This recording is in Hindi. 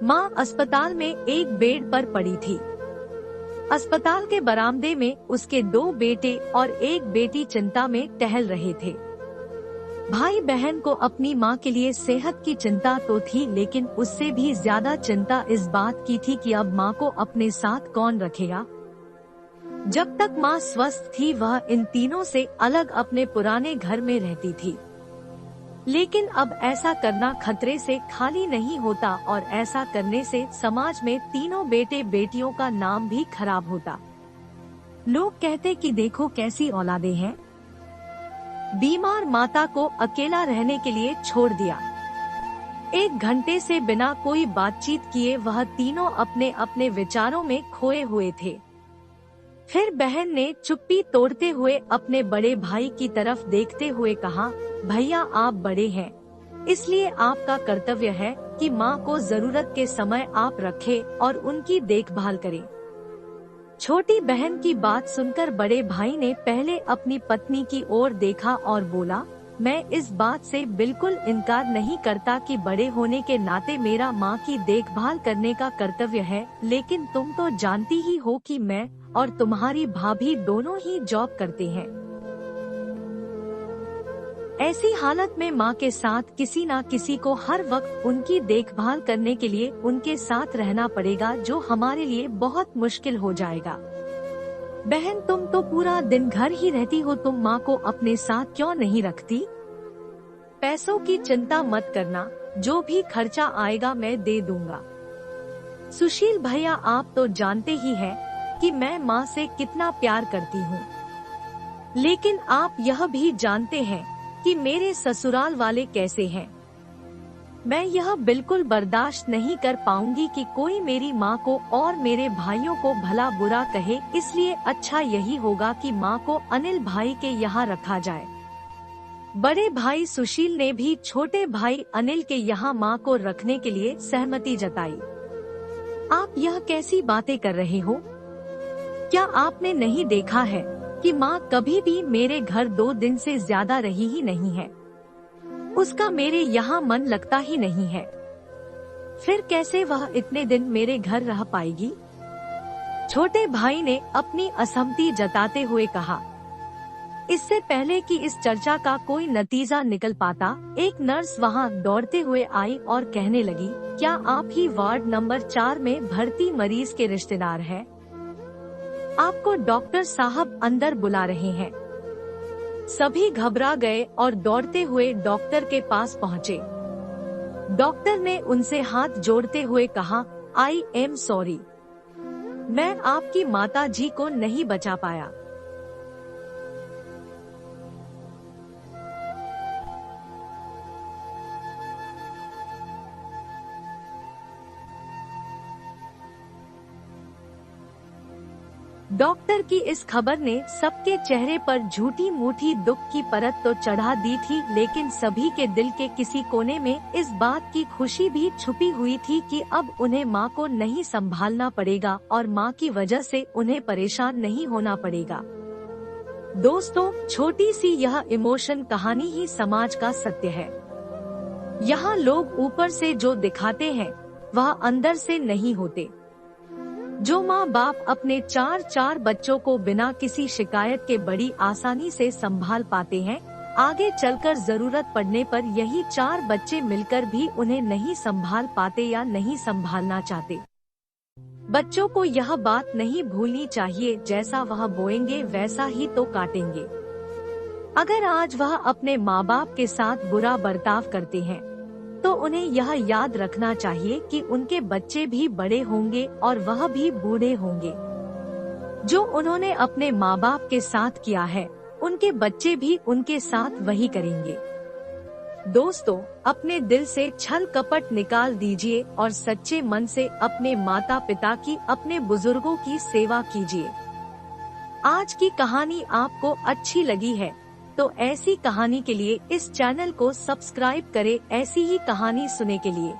माँ अस्पताल में एक बेड पर पड़ी थी। अस्पताल के बरामदे में उसके 2 बेटे और 1 बेटी चिंता में टहल रहे थे। भाई बहन को अपनी माँ के लिए सेहत की चिंता तो थी, लेकिन उससे भी ज्यादा चिंता इस बात की थी कि अब माँ को अपने साथ कौन रखेगा। जब तक माँ स्वस्थ थी वह इन तीनों से अलग अपने पुराने घर में रहती थी, लेकिन अब ऐसा करना खतरे से खाली नहीं होता और ऐसा करने से समाज में तीनों बेटे बेटियों का नाम भी खराब होता। लोग कहते कि देखो कैसी औलादें हैं। बीमार माता को अकेला रहने के लिए छोड़ दिया। 1 घंटे से बिना कोई बातचीत किए वह तीनों अपने अपने विचारों में खोए हुए थे। फिर बहन ने चुप्पी तोड़ते हुए अपने बड़े भाई की तरफ देखते हुए कहा, भैया आप बड़े हैं, इसलिए आपका कर्तव्य है कि माँ को जरूरत के समय आप रखें और उनकी देखभाल करें। छोटी बहन की बात सुनकर बड़े भाई ने पहले अपनी पत्नी की ओर देखा और बोला, मैं इस बात से बिल्कुल इनकार नहीं करता कि बड़े होने के नाते मेरा माँ की देखभाल करने का कर्तव्य है, लेकिन तुम तो जानती ही हो कि मैं और तुम्हारी भाभी दोनों ही जॉब करते हैं। ऐसी हालत में माँ के साथ किसी न किसी को हर वक्त उनकी देखभाल करने के लिए उनके साथ रहना पड़ेगा, जो हमारे लिए बहुत मुश्किल हो जाएगा। बहन तुम तो पूरा दिन घर ही रहती हो, तुम माँ को अपने साथ क्यों नहीं रखती? पैसों की चिंता मत करना, जो भी खर्चा आएगा मैं दे दूंगा। सुशील भैया आप तो जानते ही हैं कि मैं माँ से कितना प्यार करती हूँ, लेकिन आप यह भी जानते हैं कि मेरे ससुराल वाले कैसे हैं। मैं यह बिल्कुल बर्दाश्त नहीं कर पाऊंगी कि कोई मेरी माँ को और मेरे भाइयों को भला बुरा कहे, इसलिए अच्छा यही होगा कि माँ को अनिल भाई के यहाँ रखा जाए। बड़े भाई सुशील ने भी छोटे भाई अनिल के यहाँ माँ को रखने के लिए सहमति जताई। आप यह कैसी बातें कर रहे हो? क्या आपने नहीं देखा है कि माँ कभी भी मेरे घर 2 दिन से ज्यादा रही ही नहीं है? उसका मेरे यहाँ मन लगता ही नहीं है, फिर कैसे वह इतने दिन मेरे घर रह पाएगी? छोटे भाई ने अपनी असहमति जताते हुए कहा। इससे पहले कि इस चर्चा का कोई नतीजा निकल पाता, एक नर्स वहाँ दौड़ते हुए आई और कहने लगी, क्या आप ही वार्ड नंबर 4 में भर्ती मरीज के रिश्तेदार हैं? आपको डॉक्टर साहब अंदर बुला रहे हैं। सभी घबरा गए और दौड़ते हुए डॉक्टर के पास पहुँचे। डॉक्टर ने उनसे हाथ जोड़ते हुए कहा, आई एम सॉरी, मैं आपकी माता जी को नहीं बचा पाया। डॉक्टर की इस खबर ने सबके चेहरे पर झूठी मूठी दुख की परत तो चढ़ा दी थी, लेकिन सभी के दिल के किसी कोने में इस बात की खुशी भी छुपी हुई थी कि अब उन्हें माँ को नहीं संभालना पड़ेगा और माँ की वजह से उन्हें परेशान नहीं होना पड़ेगा। दोस्तों, छोटी सी यह इमोशन कहानी ही समाज का सत्य है। यहाँ लोग ऊपर से जो दिखाते हैं वह अंदर से नहीं होते। जो माँ बाप अपने 4 बच्चों को बिना किसी शिकायत के बड़ी आसानी से संभाल पाते हैं, आगे चलकर जरूरत पड़ने पर यही 4 बच्चे मिलकर भी उन्हें नहीं संभाल पाते या नहीं संभालना चाहते। बच्चों को यह बात नहीं भूलनी चाहिए, जैसा वह बोएंगे वैसा ही तो काटेंगे। अगर आज वह अपने माँ बाप के साथ बुरा बर्ताव करते हैं तो उन्हें यह याद रखना चाहिए कि उनके बच्चे भी बड़े होंगे और वह भी बूढ़े होंगे। जो उन्होंने अपने माँ बाप के साथ किया है, उनके बच्चे भी उनके साथ वही करेंगे। दोस्तों, अपने दिल से छल कपट निकाल दीजिए और सच्चे मन से अपने माता पिता की, अपने बुजुर्गों की सेवा कीजिए। आज की कहानी आपको अच्छी लगी है तो ऐसी कहानी के लिए इस चैनल को सब्सक्राइब करें, ऐसी ही कहानी सुनने के लिए।